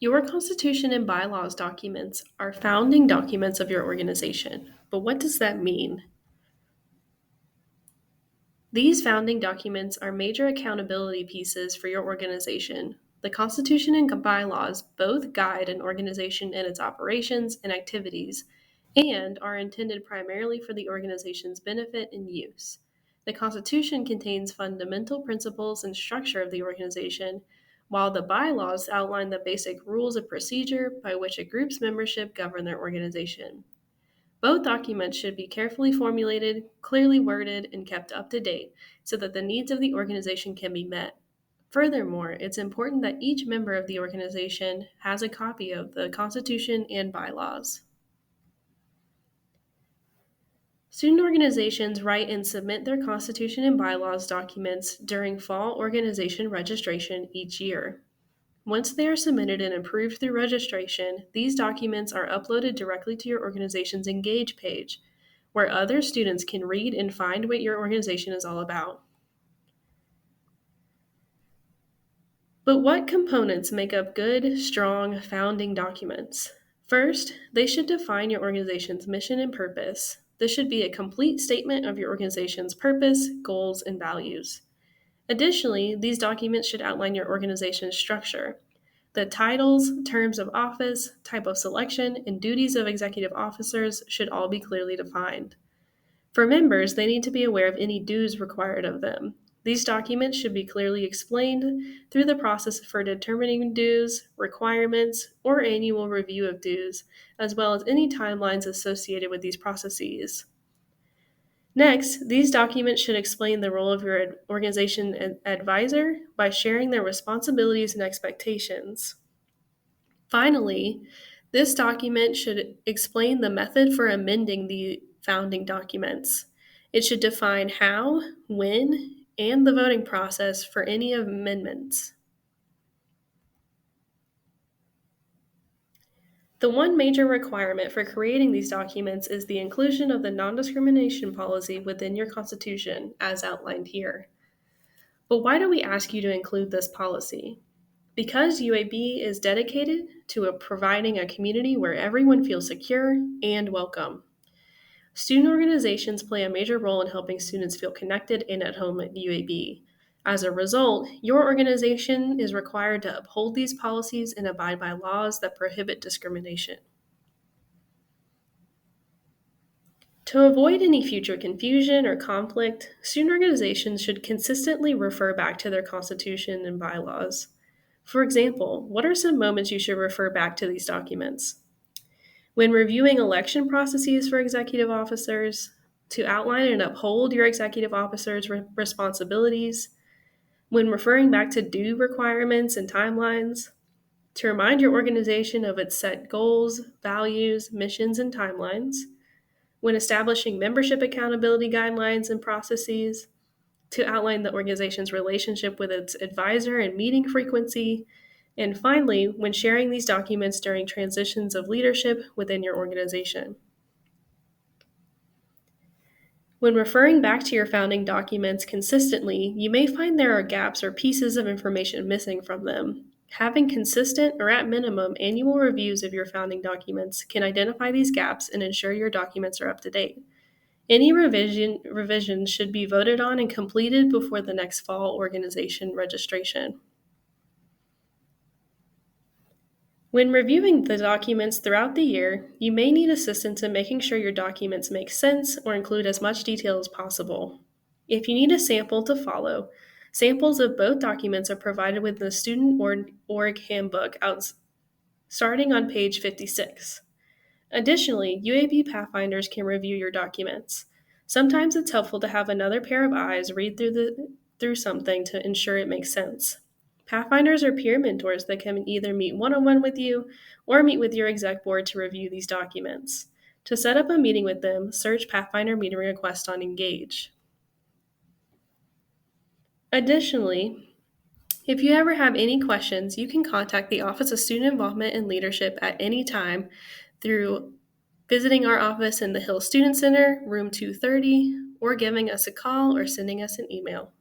Your Constitution and Bylaws documents are founding documents of your organization. But what does that mean? These founding documents are major accountability pieces for your organization. The Constitution and Bylaws both guide an organization in its operations and activities and are intended primarily for the organization's benefit and use. The Constitution contains fundamental principles and structure of the organization, while the bylaws outline the basic rules of procedure by which a group's membership govern their organization. Both documents should be carefully formulated, clearly worded, and kept up to date so that the needs of the organization can be met. Furthermore, it's important that each member of the organization has a copy of the Constitution and bylaws. Student organizations write and submit their Constitution and bylaws documents during fall organization registration each year. Once they are submitted and approved through registration, these documents are uploaded directly to your organization's Engage page, where other students can read and find what your organization is all about. But what components make up good, strong founding documents? First, they should define your organization's mission and purpose. This should be a complete statement of your organization's purpose, goals, and values. Additionally, these documents should outline your organization's structure. The titles, terms of office, type of selection, and duties of executive officers should all be clearly defined. For members, they need to be aware of any dues required of them. These documents should be clearly explained through the process for determining dues, requirements, or annual review of dues, as well as any timelines associated with these processes. Next, these documents should explain the role of your organization advisor by sharing their responsibilities and expectations. Finally, this document should explain the method for amending the founding documents. It should define how, when, and the voting process for any amendments. The one major requirement for creating these documents is the inclusion of the non-discrimination policy within your Constitution, as outlined here. But why do we ask you to include this policy? Because UAB is dedicated to providing a community where everyone feels secure and welcome. Student organizations play a major role in helping students feel connected and at home at UAB. As a result, your organization is required to uphold these policies and abide by laws that prohibit discrimination. To avoid any future confusion or conflict, student organizations should consistently refer back to their Constitution and bylaws. For example, what are some moments you should refer back to these documents? When reviewing election processes for executive officers, to outline and uphold your executive officers' responsibilities, when referring back to due requirements and timelines, to remind your organization of its set goals, values, missions, and timelines, when establishing membership accountability guidelines and processes, to outline the organization's relationship with its advisor and meeting frequency, and finally, when sharing these documents during transitions of leadership within your organization. When referring back to your founding documents consistently, you may find there are gaps or pieces of information missing from them. Having consistent or at minimum annual reviews of your founding documents can identify these gaps and ensure your documents are up to date. Any revisions should be voted on and completed before the next fall organization registration. When reviewing the documents throughout the year, you may need assistance in making sure your documents make sense or include as much detail as possible. If you need a sample to follow, samples of both documents are provided with the Student Org Handbook starting on page 56. Additionally, UAB Pathfinders can review your documents. Sometimes it's helpful to have another pair of eyes read through something to ensure it makes sense. Pathfinders are peer mentors that can either meet one-on-one with you or meet with your exec board to review these documents. To set up a meeting with them, search Pathfinder meeting request on Engage. Additionally, if you ever have any questions, you can contact the Office of Student Involvement and Leadership at any time through visiting our office in the Hill Student Center, room 230, or giving us a call or sending us an email.